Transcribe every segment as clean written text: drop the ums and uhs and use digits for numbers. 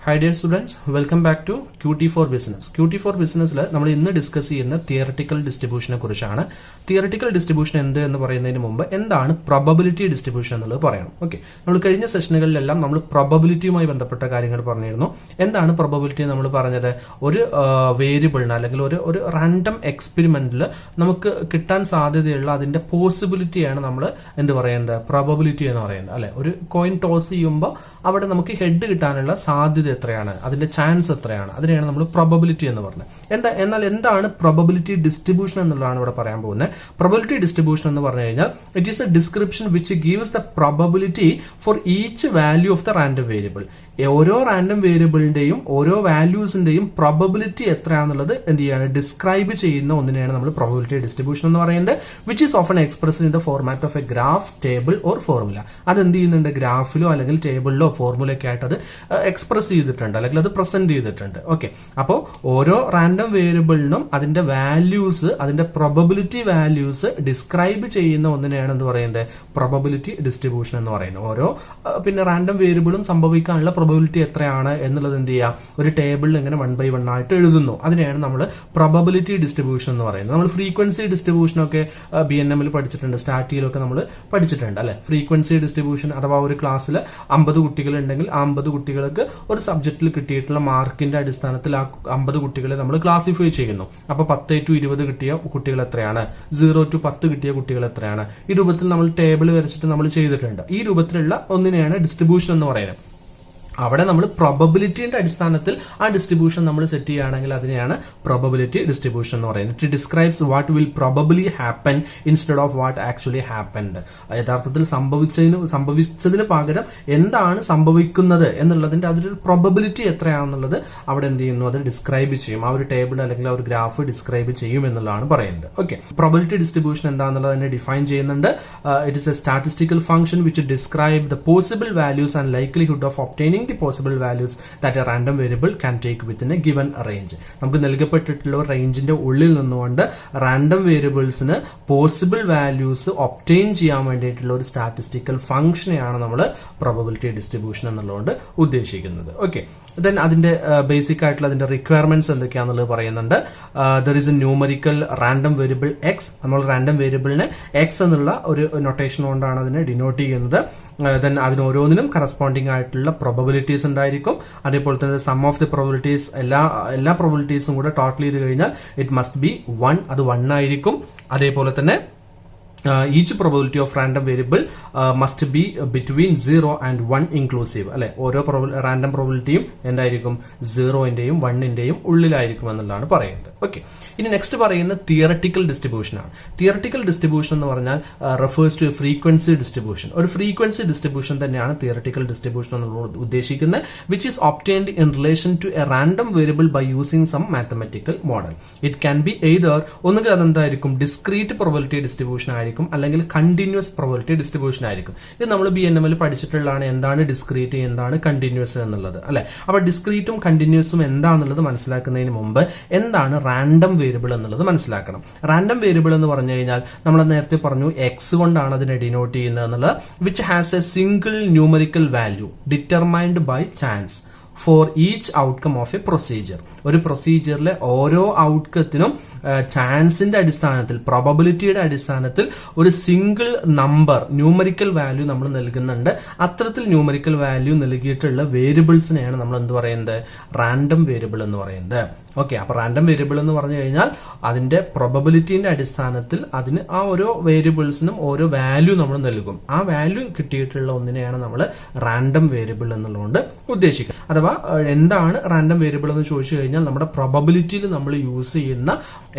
Hi dear students, welcome back to QT for Business. QT for Business നമ്മൾ ഇന്ന് discuss ചെയ്യുന്ന theoretical ഡിസ്ട്രിബ്യൂഷനെ കുറിച്ചാണ്. Theoretical distribution എന്ന് പറയുന്നതിന് മുമ്പ് എന്താണ് പ്രോബബിലിറ്റി ഡിസ്ട്രിബ്യൂഷൻ എന്നുള്ളത് പറയണം. ഓക്കെ, നമ്മൾ കഴിഞ്ഞ സെഷനുകളിലെല്ലാം നമ്മൾ പ്രോബബിലിറ്റിയുമായി ബന്ധപ്പെട്ട കാര്യങ്ങൾ പറഞ്ഞിരുന്നു. എന്താണ് പ്രോബബിലിറ്റി നമ്മൾ പറഞ്ഞത്? ഒരു വേരിയബിളിന് അല്ലെങ്കിൽ ഒരു റാൻഡം എക്സ്പെരിമെന്റിൽ നമുക്ക് കിട്ടാൻ സാധ്യതയുള്ള അതിന്റെ പോസിബിലിറ്റിയാണ് നമ്മൾ എന്ത് പറയുന്നത്? പ്രോബബിലിറ്റി എന്ന് പറയുന്നത്. അല്ലെ, ഒരു കോയിൻ ടോസ് ചെയ്യുമ്പോൾ അവിടെ നമുക്ക് ഹെഡ് കിട്ടാനുള്ള സാധ്യത എത്രയാണ്, അതിന്റെ ചാൻസ് എത്രയാണ്, അതിനെയാണ് നമ്മൾ പ്രോബബിലിറ്റി എന്ന് പറഞ്ഞത്. എന്നാൽ എന്താണ് പ്രോബബിലിറ്റി ഡിസ്ട്രിബ്യൂഷൻ എന്നുള്ളതാണ് ഇവിടെ പറയാൻ പോകുന്നത്. പ്രോബബിലിറ്റി ഡിസ്ട്രിബ്യൂഷൻ എന്ന് പറഞ്ഞു കഴിഞ്ഞാൽ it is A description which gives the probability for each value of the random variable. ഓരോ റാൻഡം വേരിയബിളിന്റെയും ഓരോ വാല്യൂസിന്റെയും പ്രോബബിലിറ്റി എത്രയാണെന്നുള്ളത് എന്ത് ചെയ്യാണ്? ഡിസ്ക്രൈബ് ചെയ്യുന്ന ഒന്നിനെയാണ് നമ്മൾ പ്രോബബിലിറ്റി ഡിസ്ട്രിബ്യൂഷൻ എന്ന് പറയുന്നത്. Which is often expressed in the format of A graph, table or formula. അത് എന്ത് ചെയ്യുന്നുണ്ട്? ഗ്രാഫിലോ അല്ലെങ്കിൽ ടേബിളിലോ ഫോർമുലയൊക്കെ ആയിട്ട് അത് എക്സ്പ്രസ് ചെയ്തിട്ടുണ്ട്, അല്ലെങ്കിൽ അത് പ്രസന്റ് ചെയ്തിട്ടുണ്ട്. ഓക്കെ, അപ്പോൾ ഓരോ റാൻഡം വേരിയബിളിനും അതിന്റെ വാല്യൂസ്, അതിന്റെ പ്രോബബിലിറ്റി വാല്യൂസ് ഡിസ്ക്രൈബ് ചെയ്യുന്ന ഒന്നിനെയാണ് എന്ത് പറയുന്നത്? പ്രോബബിലിറ്റി ഡിസ്ട്രിബ്യൂഷൻ എന്ന് പറയുന്നത്. ഓരോ റാൻഡം വേരിയബിളും സംഭവിക്കാനുള്ള പ്രോബബിലിറ്റി എത്രയാണ് എന്നുള്ളത് എന്ത് ചെയ്യാം? ഒരു ടേബിളിൽ ഇങ്ങനെ 1 by 1 ആയിട്ട് എഴുതുന്നു. അതിനെയാണ് നമ്മൾ പ്രോബബിലിറ്റി ഡിസ്ട്രിബ്യൂഷൻ എന്ന് പറയുന്നത്. നമ്മൾ ഫ്രീക്വൻസി ഡിസ്ട്രിബ്യൂഷൻ ഒക്കെ BNM പഠിച്ചിട്ടുണ്ട്, സ്റ്റാറ്റിയിലൊക്കെ നമ്മൾ പഠിച്ചിട്ടുണ്ട് അല്ലെ. ഫ്രീക്വൻസി ഡിസ്ട്രിബ്യൂഷൻ അഥവാ ഒരു ക്ലാസ്സിൽ 50 കുട്ടികൾ ഉണ്ടെങ്കിൽ ആ 50 കുട്ടികൾക്ക് ഒരു സബ്ജക്റ്റിൽ കിട്ടിയിട്ടുള്ള മാർക്കിന്റെ അടിസ്ഥാനത്തിൽ ആ 50 കുട്ടികളെ നമ്മൾ ക്ലാസിഫൈ ചെയ്യുന്നു. അപ്പൊ 10 to 20 കിട്ടിയ കുട്ടികൾ എത്രയാണ്, 0 to 10 കിട്ടിയ കുട്ടികൾ എത്രയാണ്, ഈ രൂപത്തിൽ നമ്മൾ ടേബിൾ വരച്ചിട്ട് നമ്മൾ ചെയ്തിട്ടുണ്ട്. ഈ രൂപത്തിലുള്ള ഒന്നിനെയാണ് ഡിസ്ട്രിബ്യൂഷൻ എന്ന് പറയുന്നത്. അവിടെ നമ്മൾ പ്രോബബിലിറ്റിന്റെ അടിസ്ഥാനത്തിൽ ആ ഡിസ്ട്രിബ്യൂഷൻ നമ്മൾ സെറ്റ് ചെയ്യുകയാണെങ്കിൽ അതിനെയാണ് പ്രോബബിലിറ്റി ഡിസ്ട്രിബ്യൂഷൻ എന്ന് പറയുന്നത്. It describes what will probably happen instead of what actually happened. യഥാർത്ഥത്തിൽ സംഭവിച്ചതിന് പകരം എന്താണ് സംഭവിക്കുന്നത് എന്നുള്ളതിന്റെ അതിലൊരു പ്രോബബിലിറ്റി എത്രയാണെന്നുള്ളത് അവിടെ എന്ത് ചെയ്യുന്നു? അത് ഡിസ്ക്രൈബ് ചെയ്യും. ആ ഒരു ടേബിൾ അല്ലെങ്കിൽ ആ ഒരു ഗ്രാഫ് ഡിസ്ക്രൈബ് ചെയ്യും എന്നുള്ളതാണ് പറയുന്നത്. ഓക്കെ, പ്രോബബിലിറ്റി ഡിസ്ട്രിബ്യൂഷൻ എന്താണെന്നുള്ളത് തന്നെ ഡിഫൈൻ ചെയ്യുന്നുണ്ട്. It is a statistical function which describe the possible values and likelihood of obtaining the possible values that a random variable can take within a given range. നമുക്ക് നൽകപ്പെട്ടിട്ടുള്ള റേഞ്ചിന്റെ ഉള്ളിൽ നിന്നുകൊണ്ട് random വേരിയബിൾസിന് possible values obtain ചെയ്യാൻ വേണ്ടിയിട്ടുള്ള ഒരു statistical ഫംഗ്ഷനെയാണ് നമ്മൾ probability distribution എന്നുള്ളതുകൊണ്ട് ഉദ്ദേശിക്കുന്നത്. ഓക്കെ, ദെൻ അതിന്റെ ബേസിക് ആയിട്ടുള്ള അതിന്റെ റിക്വയർമെന്റ്സ് എന്തൊക്കെയാണെന്നുള്ളത് പറയുന്നുണ്ട്. There is A numerical random variable X. നമ്മൾ റാൻഡം വേരിയബിളിനെ എക്സ് എന്നുള്ള ഒരു നൊട്ടേഷൻ കൊണ്ടാണ് അതിനെ ഡിനോട്ട് ചെയ്യുന്നത്. ദെൻ അതിന് ഓരോന്നിനും കറസ്പോണ്ടിങ് ആയിട്ടുള്ള പ്രോബബിലിറ്റീസ് ഉണ്ടായിരിക്കും. അതേപോലെ തന്നെ സം ഓഫ് ദി പ്രോബബിലിറ്റീസ്, എല്ലാ പ്രോബബിലിറ്റീസും കൂടെ ടോട്ടൽ ചെയ്ത് കഴിഞ്ഞാൽ ഇറ്റ് മസ്റ്റ് ബി 1. അത് 1 ആയിരിക്കും. അതേപോലെ തന്നെ each probability of random variable must be between 0 and 1 inclusive. അല്ലെ, ഓരോ റാൻഡം പ്രോബിലിറ്റിയും എന്തായിരിക്കും? 0-ന്റെയും 1-ന്റെയും ഉള്ളിലായിരിക്കും എന്നുള്ളതാണ് പറയുന്നത്. ഓക്കെ, ഇനി നെക്സ്റ്റ് പറയുന്നത് തിയററ്റിക്കൽ ഡിസ്ട്രിബ്യൂഷൻ ആണ്. തിയററ്റിക്കൽ ഡിസ്ട്രിബ്യൂഷൻ എന്ന് പറഞ്ഞാൽ റെഫേഴ്സ് ടു ഫ്രീക്വൻസി ഡിസ്ട്രിബ്യൂഷൻ. ഒരു ഫ്രീക്വൻസി ഡിസ്ട്രിബ്യൂഷൻ തന്നെയാണ് തിയററ്റിക്കൽ ഡിസ്ട്രിബ്യൂഷൻ എന്നുള്ളത് ഉദ്ദേശിക്കുന്നത്. Which is obtained in relation to a random variable by using some mathematical model. It can be either ഒന്നുകിൽ അതെന്തായിരിക്കും? ഡിസ്ക്രീറ്റ് പ്രോബബിലിറ്റി ഡിസ്ട്രിബ്യൂഷൻ ആയിരിക്കും, അല്ലെങ്കിൽ കണ്ടിന്യൂസ് പ്രോബബിലിറ്റി ഡിസ്ട്രിബ്യൂഷൻ ആയിരിക്കും. ഇത് നമ്മൾ BNM പഠിച്ചിട്ടുള്ളതാണ് എന്താണ് ഡിസ്ക്രീറ്റ്, എന്താണ് കണ്ടിന്യൂസ് എന്നുള്ളത് അല്ലെ. അപ്പൊ ഡിസ്ക്രീറ്റും കണ്ടിന്യൂസും എന്താണെന്നുള്ളത് മനസ്സിലാക്കുന്നതിന് മുമ്പ് എന്താണ് റാൻഡം വേരിയബിൾ എന്നുള്ളത് മനസ്സിലാക്കണം. റാൻഡം വേരിയബിൾ എന്ന് പറഞ്ഞു കഴിഞ്ഞാൽ നമ്മൾ നേരത്തെ പറഞ്ഞു എക്സ് കൊണ്ടാണ് അതിനെ ഡിനോട്ട് ചെയ്യുന്നത് എന്നുള്ളത്. Which has a single numerical value determined by chance for each outcome of a procedure. ഒരു പ്രൊസീജിയറിലെ ഓരോ ഔട്ട്കത്തിനും ചാൻസിന്റെ അടിസ്ഥാനത്തിൽ, പ്രോബബിലിറ്റിയുടെ അടിസ്ഥാനത്തിൽ ഒരു സിംഗിൾ നമ്പർ ന്യൂമറിക്കൽ വാല്യൂ നമ്മൾ നൽകുന്നുണ്ട്. അത്തരത്തിൽ ന്യൂമറിക്കൽ വാല്യൂ നൽകിയിട്ടുള്ള വേരിയബിൾസിനെയാണ് നമ്മൾ എന്ത് പറയുന്നത്? റാൻഡം വേരിയബിൾ എന്ന് പറയുന്നത്. ഓക്കെ, അപ്പൊ റാൻഡം വേരിയബിൾ എന്ന് പറഞ്ഞു കഴിഞ്ഞാൽ അതിന്റെ പ്രോബബിലിറ്റിന്റെ അടിസ്ഥാനത്തിൽ അതിന് ആ ഓരോ വേരിയബിൾസിനും ഓരോ വാല്യൂ നമ്മൾ നൽകും. ആ വാല്യൂ കിട്ടിയിട്ടുള്ള ഒന്നിനെയാണ് നമ്മൾ റാൻഡം വേരിയബിൾ എന്നുള്ളതുകൊണ്ട് ഉദ്ദേശിക്കുന്നത്. അഥവാ എന്താണ് റാൻഡം വേരിയബിൾ എന്ന് ചോദിച്ചു കഴിഞ്ഞാൽ നമ്മുടെ പ്രോബബിലിറ്റിയിൽ നമ്മൾ യൂസ് ചെയ്യുന്ന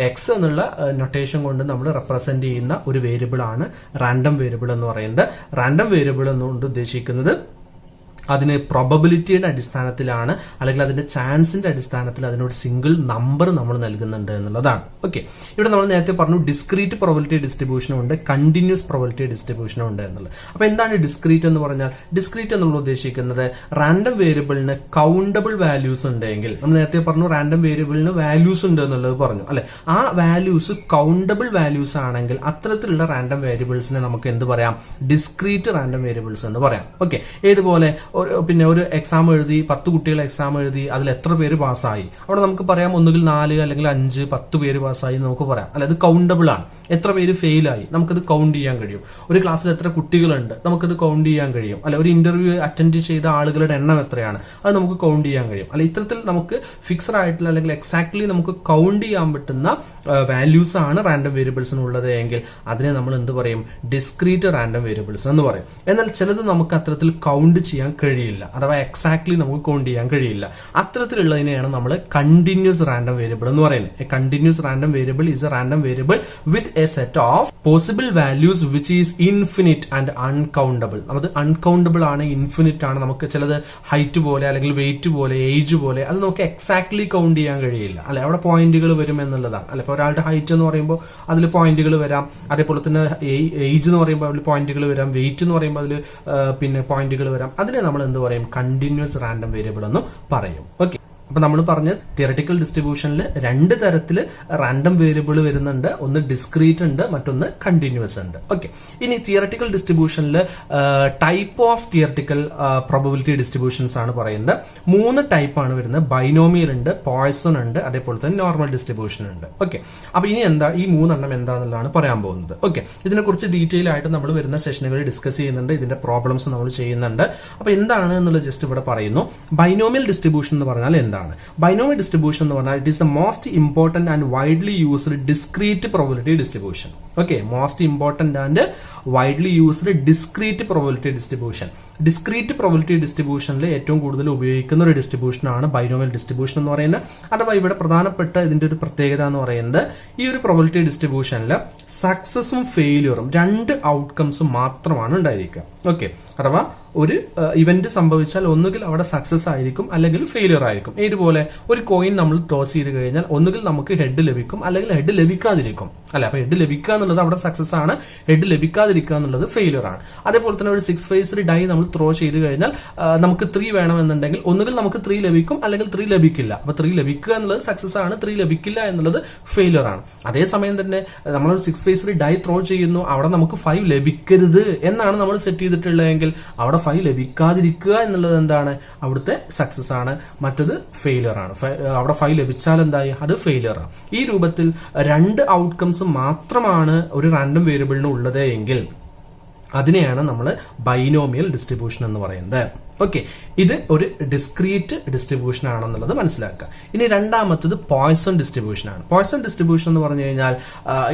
എക്സ് എന്നുള്ള നൊട്ടേഷൻ കൊണ്ട് നമ്മൾ റെപ്രസെന്റ് ചെയ്യുന്ന ഒരു വേരിയബിൾ ആണ് റാൻഡം വേരിയബിൾ എന്ന് പറയുന്നത്. റാൻഡം വേരിയബിൾ എന്നുകൊണ്ട് ഉദ്ദേശിക്കുന്നത് അതിന് പ്രോബബിലിറ്റിയുടെ അടിസ്ഥാനത്തിലാണ്, അല്ലെങ്കിൽ അതിന്റെ ചാൻസിന്റെ അടിസ്ഥാനത്തിൽ അതിനൊരു സിംഗിൾ നമ്പർ നമ്മൾ നൽകുന്നുണ്ട് എന്നുള്ളതാണ്. ഓക്കെ, ഇവിടെ നമ്മൾ നേരത്തെ പറഞ്ഞു ഡിസ്ക്രീറ്റ് പ്രോബബിലിറ്റി ഡിസ്ട്രിബ്യൂഷനും ഉണ്ട്, കണ്ടിന്യൂസ് പ്രോബബിലിറ്റി ഡിസ്ട്രിബ്യൂഷനും ഉണ്ട് എന്നുള്ളത്. അപ്പൊ എന്താണ് ഡിസ്ക്രീറ്റ് എന്ന് പറഞ്ഞാൽ? ഡിസ്ക്രീറ്റ് എന്നുള്ള ഉദ്ദേശിക്കുന്നത് റാൻഡം വേരിയബിളിന് കൗണ്ടബിൾ വാല്യൂസ് ഉണ്ടെങ്കിൽ, നമ്മൾ നേരത്തെ പറഞ്ഞു റാൻഡം വേരിയബിളിന് വാല്യൂസ് ഉണ്ട് എന്നുള്ളത് പറഞ്ഞു അല്ലെ. ആ വാല്യൂസ് കൗണ്ടബിൾ വാല്യൂസ് ആണെങ്കിൽ അത്തരത്തിലുള്ള റാൻഡം വേരിയബിൾസിനെ നമുക്ക് എന്ത് പറയാം? ഡിസ്ക്രീറ്റ് റാൻഡം വേരിയബിൾസ് എന്ന് പറയാം. ഓക്കെ, ഏതുപോലെ പിന്നെ ഒരു എക്സാം എഴുതി 10 കുട്ടികൾ എക്സാം എഴുതി അതിൽ എത്ര പേര് പാസ്സായി, അവിടെ നമുക്ക് പറയാം ഒന്നുകിൽ 4 അല്ലെങ്കിൽ 5 10 പേര് പാസ്സായി നമുക്ക് പറയാം. അല്ല, ഇത് കൗണ്ടബിൾ ആണ്. എത്ര പേര് ഫെയിലായി നമുക്കത് കൗണ്ട് ചെയ്യാൻ കഴിയും. ഒരു ക്ലാസ്സിൽ എത്ര കുട്ടികളുണ്ട് നമുക്കത് കൗണ്ട് ചെയ്യാൻ കഴിയും. അല്ല, ഒരു ഇന്റർവ്യൂ അറ്റൻഡ് ചെയ്ത ആളുകളുടെ എണ്ണം എത്രയാണ് അത് നമുക്ക് കൗണ്ട് ചെയ്യാൻ കഴിയും. അല്ല, ഇത്തരത്തിൽ നമുക്ക് ഫിക്സഡ് ആയിട്ടുള്ള അല്ലെങ്കിൽ എക്സാക്ട്ലി നമുക്ക് കൗണ്ട് ചെയ്യാൻ പറ്റുന്ന വാല്യൂസ് ആണ് റാൻഡം വേരിയബിൾസിനുള്ളത് എങ്കിൽ അതിനെ നമ്മൾ എന്ത് പറയും? ഡിസ്ക്രീറ്റ് റാൻഡം വേരിയബിൾസ് എന്ന് പറയും. എന്നാൽ ചിലത് നമുക്ക് അത്തരത്തിൽ കൗണ്ട് ചെയ്യാൻ കഴിയില്ല, അഥവാ എക്സാക്ട്ലി നമുക്ക് കൗണ്ട് ചെയ്യാൻ കഴിയില്ല. അത്തരത്തിലുള്ളതിനെയാണ് നമ്മൾ കണ്ടിന്യൂസ് റാൻഡം വേരിയബിൾ എന്ന് പറയുന്നത്. A continuous random variable is A random variable with a set of possible values which is infinite and uncountable. അത് അൺകൗണ്ടബിൾ ആണ്, ഇൻഫിനിറ്റ് ആണ്. നമുക്ക് ചിലത് ഹൈറ്റ് പോലെ അല്ലെങ്കിൽ വെയിറ്റ് പോലെ ഏജ് പോലെ അത് നമുക്ക് എക്സാക്ട്ലി കൗണ്ട് ചെയ്യാൻ കഴിയില്ല. അല്ലെ, അവിടെ പോയിന്റുകൾ വരും എന്നുള്ളതാണ്. അല്ലെ, ഇപ്പോൾ ഒരാളുടെ ഹൈറ്റ് എന്ന് പറയുമ്പോൾ അതിൽ പോയിന്റുകൾ വരാം. അതേപോലെ തന്നെ ഏജ് എന്ന് പറയുമ്പോൾ അതിൽ പോയിന്റുകൾ വരാം. വെയിറ്റ് എന്ന് പറയുമ്പോൾ അതിൽ പിന്നെ പോയിന്റുകൾ വരാം. അതിനെ നമ്മൾ എന്ത് പറയും? കണ്ടിന്യൂസ് റാൻഡം വേരിയബിൾ എന്നും പറയും. ഓക്കെ, അപ്പൊ നമ്മൾ പറഞ്ഞ തിയററ്റിക്കൽ ഡിസ്ട്രിബ്യൂഷനിൽ 2 തരത്തിൽ റാൻഡം വേരിയബിൾ വരുന്നുണ്ട്. ഒന്ന് ഡിസ്ക്രീറ്റ് ഉണ്ട്, മറ്റൊന്ന് കണ്ടിന്യൂസ് ഉണ്ട്. ഓക്കെ, ഇനി തിയററ്റിക്കൽ ഡിസ്ട്രിബ്യൂഷനിൽ type of theoretical probability distributions ആണ് പറയുന്നത്. 3 ടൈപ്പാണ് വരുന്നത്. ബൈനോമിയൽ ഉണ്ട്, പോയ്സൺ ഉണ്ട്, അതേപോലെ തന്നെ നോർമൽ ഡിസ്ട്രിബ്യൂഷൻ ഉണ്ട്. ഓക്കെ, അപ്പൊ ഇനി എന്താ ഈ 3 എണ്ണം എന്താണെന്നുള്ളതാണ് പറയാൻ പോകുന്നത്. ഓക്കെ, ഇതിനെക്കുറിച്ച് ഡീറ്റെയിൽ ആയിട്ട് നമ്മൾ വരുന്ന സെഷനുകളിൽ ഡിസ്കസ് ചെയ്യുന്നുണ്ട്. ഇതിന്റെ പ്രോബ്ലംസ് നമ്മൾ ചെയ്യുന്നുണ്ട്. അപ്പൊ എന്താണ് എന്നുള്ളത് ജസ്റ്റ് ഇവിടെ പറയുന്നു. ബൈനോമിയൽ ഡിസ്ട്രിബ്യൂഷൻ എന്ന് പറഞ്ഞാൽ എന്താണ്? ബൈനോമിയൽ ഡിസ്ട്രിബ്യൂഷൻ എന്ന് പറഞ്ഞാൽ it is the most important and widely used discrete probability distribution. Okay, most important and widely used discrete probability distribution. Discrete probability ഡിസ്ട്രിബ്യൂഷനിൽ ഏറ്റവും കൂടുതൽ ഉപയോഗിക്കുന്ന ഒരു ഡിസ്ട്രിബ്യൂഷൻ ആണ് ബൈനോമിയൽ ഡിസ്ട്രിബ്യൂഷൻ എന്ന് പറയുന്നത്. അഥവാ ഇവിടെ പ്രധാനപ്പെട്ട ഇതിന്റെ ഒരു പ്രത്യേകത എന്ന് പറയുന്നത് ഈ ഒരു പ്രോബബിലിറ്റി ഡിസ്ട്രിബ്യൂഷനിൽ സക്സസും ഫെയിലിയറും 2 ഔട്ട്കംസും മാത്രമാണ് ഉണ്ടായിരിക്കുക. ഓക്കെ, അഥവാ ഒരു ഇവന്റ് സംഭവിച്ചാൽ ഒന്നുകിൽ അവിടെ സക്സസ് ആയിരിക്കും അല്ലെങ്കിൽ ഫെയിലിയർ ആയിരിക്കും. ഇതുപോലെ ഒരു കോയിൻ നമ്മൾ ടോസ് ചെയ്ത് കഴിഞ്ഞാൽ ഒന്നുകിൽ നമുക്ക് ഹെഡ് ലഭിക്കും അല്ലെങ്കിൽ ഹെഡ് ലഭിക്കാതിരിക്കും. അല്ലെ, അപ്പൊ ഹെഡ് ലഭിക്കുക എന്നുള്ളത് അവിടെ സക്സസ് ആണ്, ഹെഡ് ലഭിക്കാതിരിക്കുക എന്നുള്ളത് ഫെയിലിയർ ആണ്. അതേപോലെ തന്നെ ഒരു 6 ഫേസ്ഡ് ഡൈ നമ്മൾ ത്രോ ചെയ്ത് കഴിഞ്ഞാൽ നമുക്ക് 3 വേണമെന്നുണ്ടെങ്കിൽ ഒന്നുകിൽ നമുക്ക് 3 ലഭിക്കും അല്ലെങ്കിൽ 3 ലഭിക്കില്ല. അപ്പൊ 3 ലഭിക്കുക എന്നുള്ളത് സക്സസ് ആണ്, 3 ലഭിക്കില്ല എന്നുള്ളത് ഫെയിലിയർ ആണ്. അതേസമയം തന്നെ നമ്മളൊരു 6 ഫേസ്ഡ് ഡൈ ത്രോ ചെയ്യുന്നു, അവിടെ നമുക്ക് 5 ലഭിക്കരുത് എന്നാണ് നമ്മൾ സെറ്റ് ചെയ്തിട്ടുള്ളതെങ്കിൽ അവിടെ 5 ലഭിക്കാതിരിക്കുക എന്നുള്ളത് എന്താണ്? അവിടുത്തെ സക്സസ് ആണ്, മറ്റത് ഫെയിലിയർ ആണ്. അവിടെ 5 ലഭിച്ചാൽ എന്തായി? അത് ഫെയിലിയർ ആണ്. ഈ രൂപത്തിൽ 2 ഔട്ട്കംസ് മാത്രമാണ് ഒരു റാൻഡം വേരിയബിളിന് ഉള്ളത് എങ്കിൽ അതിനെയാണ് നമ്മൾ ബൈനോമിയൽ ഡിസ്ട്രിബ്യൂഷൻ എന്ന് പറയുന്നത്. ഓക്കെ, ഇത് ഒരു ഡിസ്ക്രീറ്റ് ഡിസ്ട്രിബ്യൂഷൻ ആണെന്നുള്ളത് മനസ്സിലാക്കുക. ഇനി രണ്ടാമത്തത് പോയ്സൺ ഡിസ്ട്രിബ്യൂഷൻ ആണ്. പോയ്സൺ ഡിസ്ട്രിബ്യൂഷൻ എന്ന് പറഞ്ഞു കഴിഞ്ഞാൽ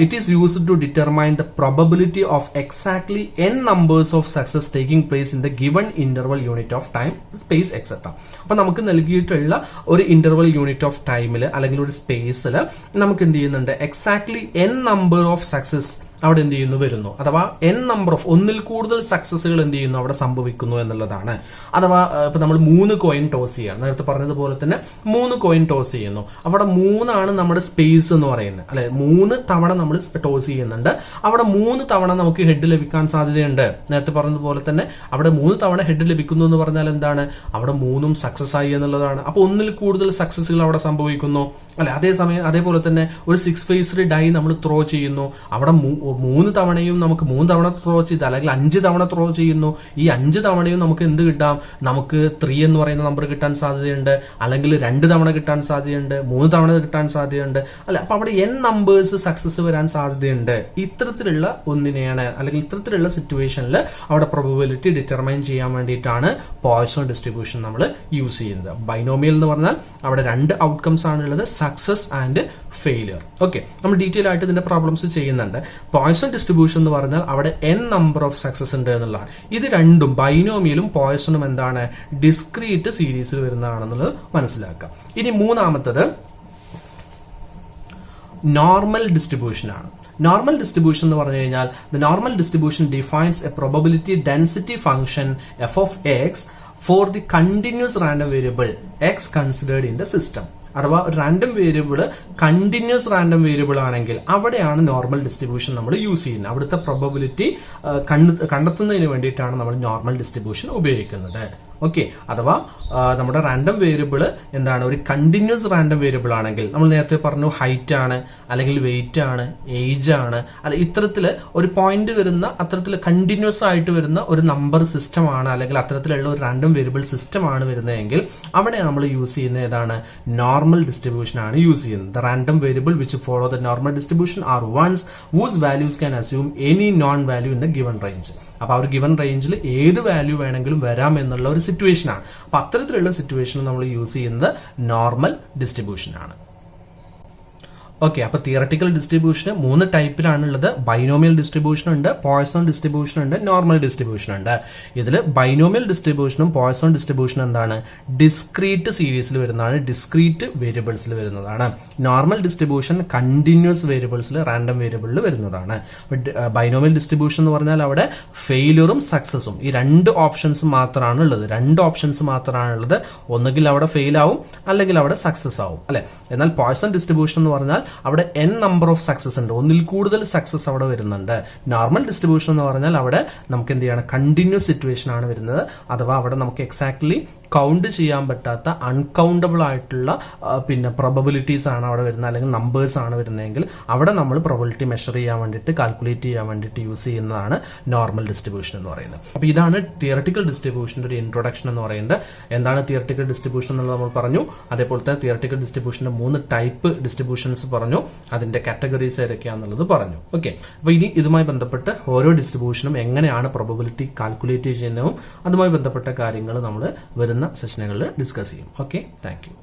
it is used to determine the probability of exactly n numbers of success taking place in the given interval unit of time, space etcetera. അപ്പൊ നമുക്ക് നൽകിയിട്ടുള്ള ഒരു ഇന്റർവൽ യൂണിറ്റ് ഓഫ് ടൈമിൽ അല്ലെങ്കിൽ ഒരു സ്പേസിൽ നമുക്ക് എന്ത് ചെയ്യുന്നുണ്ട്? Exactly n number of success അവിടെ എന്ത് ചെയ്യുന്നു? വരുന്നു. അഥവാ n നമ്പർ ഓഫ് ഒന്നിൽ കൂടുതൽ സക്സസുകൾ എന്ത് ചെയ്യുന്നു? അവിടെ സംഭവിക്കുന്നു എന്നുള്ളതാണ്. അഥവാ ഇപ്പൊ നമ്മൾ 3 കോയിൻ ടോസ് ചെയ്യാണ്, നേരത്തെ പറഞ്ഞതുപോലെ തന്നെ 3 കോയിൻ ടോസ് ചെയ്യുന്നു. അവിടെ 3 നമ്മുടെ സ്പേസ് എന്ന് പറയുന്നത്. അല്ലെ, 3 തവണ നമ്മൾ ടോസ് ചെയ്യുന്നുണ്ട്. അവിടെ 3 തവണ നമുക്ക് ഹെഡ് ലഭിക്കാൻ സാധ്യതയുണ്ട്. നേരത്തെ പറഞ്ഞതുപോലെ തന്നെ അവിടെ 3 തവണ ഹെഡ് ലഭിക്കുന്നു എന്ന് പറഞ്ഞാൽ എന്താണ്? അവിടെ 3ഉം സക്സസ് ആയി എന്നുള്ളതാണ്. അപ്പൊ ഒന്നിൽ കൂടുതൽ സക്സസുകൾ അവിടെ സംഭവിക്കുന്നു. അല്ലെ, അതേപോലെ തന്നെ ഒരു 6 ഫേസ്ഡ് ഡൈ നമ്മൾ ത്രോ ചെയ്യുന്നു. അവിടെ 3 തവണയും നമുക്ക് 3 തവണ ത്രോ ചെയ്ത് അല്ലെങ്കിൽ 5 തവണ ത്രോ ചെയ്യുന്നു. ഈ 5 തവണയും നമുക്ക് എന്ത് കിട്ടാം? നമുക്ക് 3 എന്ന് പറയുന്ന നമ്പർ കിട്ടാൻ സാധ്യതയുണ്ട്, അല്ലെങ്കിൽ 2 തവണ കിട്ടാൻ സാധ്യതയുണ്ട്, 3 തവണ കിട്ടാൻ സാധ്യതയുണ്ട്. അല്ലെ, അപ്പൊ അവിടെ n നമ്പേഴ്സ് സക്സസ് വരാൻ സാധ്യതയുണ്ട്. ഇത്തരത്തിലുള്ള ഒന്നിനെയാണ് അല്ലെങ്കിൽ ഇത്തരത്തിലുള്ള സിറ്റുവേഷനിൽ അവിടെ പ്രോബബിലിറ്റി ഡിറ്റർമൈൻ ചെയ്യാൻ വേണ്ടിയിട്ടാണ് പോയ്സൺ ഡിസ്ട്രിബ്യൂഷൻ നമ്മൾ യൂസ് ചെയ്യുന്നത്. ബൈനോമിയൽ എന്ന് പറഞ്ഞാൽ അവിടെ 2 ഔട്ട്കംസ് ആണുള്ളത്, സക്സസ് ആൻഡ് ഫെയിലിയർ. ഓക്കെ, നമ്മൾ ഡീറ്റെയിൽ ആയിട്ട് ഇതിന്റെ പ്രോബ്ലംസ് ചെയ്യുന്നുണ്ട്. പോയ്സൺ ഡിസ്ട്രിബ്യൂഷൻ എന്ന് പറഞ്ഞാൽ അവിടെ n നമ്പർ ഓഫ് സക്സസ് ഉണ്ട് എന്നുള്ളതാണ്. ഇത് രണ്ടും ബൈനോമിയലും പോയ്സണും എന്താണ്? ഡിസ്ക്രീറ്റ് സീരീസിൽ വരുന്നതാണെന്നുള്ളത് മനസ്സിലാക്കുക. ഇനി മൂന്നാമത്തത് നോർമൽ ഡിസ്ട്രിബ്യൂഷൻ ആണ്. നോർമൽ ഡിസ്ട്രിബ്യൂഷൻ എന്ന് പറഞ്ഞു കഴിഞ്ഞാൽ the normal distribution defines A probability density function f of x for the continuous random variable x considered in the system. അഥവാ ഒരു random variable continuous random variable ആണെങ്കിൽ അവിടെയാണ് നോർമൽ ഡിസ്ട്രിബ്യൂഷൻ നമ്മൾ use ചെയ്യുന്നത്. അവിടുത്തെ പ്രോബബിലിറ്റി കണ്ടെത്തുന്നതിന് വേണ്ടിയിട്ടാണ് നമ്മൾ നോർമൽ ഡിസ്ട്രിബ്യൂഷൻ ഉപയോഗിക്കുന്നത്. ഓക്കെ. അഥവാ നമ്മുടെ റാൻഡം വേരിയബിൾ എന്താണ്, ഒരു കണ്ടിന്യൂസ് റാൻഡം വേരിയബിൾ ആണെങ്കിൽ നമ്മൾ നേരത്തെ പറഞ്ഞു ഹൈറ്റ് ആണ്, അല്ലെങ്കിൽ വെയിറ്റ് ആണ്, ഏജ് ആണ്, അല്ല ഇത്തരത്തില് ഒരു പോയിന്റ് വരുന്ന അത്തരത്തിൽ കണ്ടിന്യൂസ് ആയിട്ട് വരുന്ന ഒരു നമ്പർ സിസ്റ്റം ആണ്, അല്ലെങ്കിൽ അത്തരത്തിലുള്ള ഒരു റാൻഡം വേരിയബിൾ സിസ്റ്റം ആണ് വരുന്നതെങ്കിൽ അവിടെ നമ്മൾ യൂസ് ചെയ്യുന്ന ഏതാണ്, നോർമൽ ഡിസ്ട്രിബ്യൂഷൻ ആണ് യൂസ് ചെയ്യുന്നത്. The random variable which follow the normal distribution are ones whose values can assume any non value in the given range. അപ്പൊ ആ ഒരു ഗിവൻ റേഞ്ചിൽ ഏത് വാല്യൂ വേണമെങ്കിലും വരാം എന്നുള്ള ഒരു സിറ്റുവേഷൻ ആണ്. അപ്പൊ അത്തരത്തിലുള്ള സിറ്റുവേഷൻ നമ്മൾ യൂസ് ചെയ്യുന്നത് നോർമൽ ഡിസ്ട്രിബ്യൂഷൻ ആണ്. ഓക്കെ. അപ്പൊ തിയറട്ടിക്കൽ ഡിസ്ട്രിബ്യൂഷന് 3 ടൈപ്പിലാണുള്ളത്. ബൈനോമിയൽ ഡിസ്ട്രിബ്യൂഷൻ ഉണ്ട്, പോയ്സൺ ഡിസ്ട്രിബ്യൂഷൻ ഉണ്ട്, നോർമൽ ഡിസ്ട്രിബ്യൂഷൻ ഉണ്ട്. ഇതിൽ ബൈനോമിയൽ ഡിസ്ട്രിബ്യൂഷനും പോയ്സൺ ഡിസ്ട്രിബ്യൂഷനും എന്താണ്, ഡിസ്ക്രീറ്റ് സീരീസിൽ വരുന്നതാണ്, ഡിസ്ക്രീറ്റ് വേരിയബിൾസിൽ വരുന്നതാണ്. നോർമൽ ഡിസ്ട്രിബ്യൂഷൻ കണ്ടിന്യൂസ് വേരിയബിൾസിൽ, റാൻഡം വേരിയബിളിൽ വരുന്നതാണ്. ബൈനോമിയൽ ഡിസ്ട്രിബ്യൂഷൻ എന്ന് പറഞ്ഞാൽ അവിടെ ഫെയിലിയറും സക്സസും ഈ 2 ഓപ്ഷൻസ് മാത്രമാണ് ഉള്ളത്. 2 ഓപ്ഷൻസ് മാത്രമാണ് ഉള്ളത്. ഒന്നുകിൽ അവിടെ ഫെയിൽ ആവും, അല്ലെങ്കിൽ അവിടെ സക്സസ് ആവും, അല്ലെ. എന്നാൽ പോയ്സൺ ഡിസ്ട്രിബ്യൂഷൻ എന്ന് പറഞ്ഞാൽ അവിടെ n നമ്പർ ഓഫ് സക്സസ് ഉണ്ട്, ഒന്നിൽ കൂടുതൽ സക്സസ് അവിടെ വരുന്നുണ്ട്. നോർമൽ ഡിസ്ട്രിബ്യൂഷൻ എന്ന് പറഞ്ഞാൽ അവിടെ നമുക്ക് എന്ത് ചെയ്യണം, കണ്ടിന്യൂസ് സിറ്റുവേഷൻ ആണ് വരുന്നത്. അഥവാ അവിടെ നമുക്ക് എക്സാക്ട്ലി കൗണ്ട് ചെയ്യാൻ പറ്റാത്ത അൺകൗണ്ടബിൾ ആയിട്ടുള്ള പിന്നെ പ്രോബബിലിറ്റീസ് ആണ് അവിടെ വരുന്നത്, അല്ലെങ്കിൽ നമ്പേഴ്സ് ആണ് വരുന്നതെങ്കിൽ അവിടെ നമ്മൾ പ്രോബബിലിറ്റി മെഷർ ചെയ്യാൻ വേണ്ടിയിട്ട്, കാൽക്കുലേറ്റ് ചെയ്യാൻ വേണ്ടിയിട്ട് യൂസ് ചെയ്യുന്നതാണ് നോർമൽ ഡിസ്ട്രിബ്യൂഷൻ എന്ന് പറയുന്നത്. അപ്പൊ ഇതാണ് തിയറട്ടിക്കൽ ഡിസ്ട്രിബ്യൂഷന്റെ ഒരു ഇൻട്രൊഡക്ഷൻ എന്ന് പറയുന്നത്. എന്താണ് തിയറട്ടിക്കൽ ഡിസ്ട്രിബ്യൂഷൻ എന്നുള്ളത് നമ്മൾ പറഞ്ഞു. അതേപോലെ തന്നെ തിയറട്ടിക്കൽ ഡിസ്ട്രിബ്യൂഷന്റെ 3 ടൈപ്പ് ഡിസ്ട്രിബ്യൂഷൻസ് പറഞ്ഞു, അതിന്റെ കാറ്റഗറീസ് ഏതൊക്കെയാണെന്നുള്ളത് പറഞ്ഞു. ഓക്കെ. അപ്പൊ ഇനി ഇതുമായി ബന്ധപ്പെട്ട് ഓരോ ഡിസ്ട്രിബ്യൂഷനും എങ്ങനെയാണ് പ്രോബബിലിറ്റി കാൽക്കുലേറ്റ് ചെയ്യുന്നതും അതുമായി ബന്ധപ്പെട്ട കാര്യങ്ങൾ നമ്മൾ വരുന്ന സെഷനുകളിൽ ഡിസ്കസ് ചെയ്യും. Okay, thank you.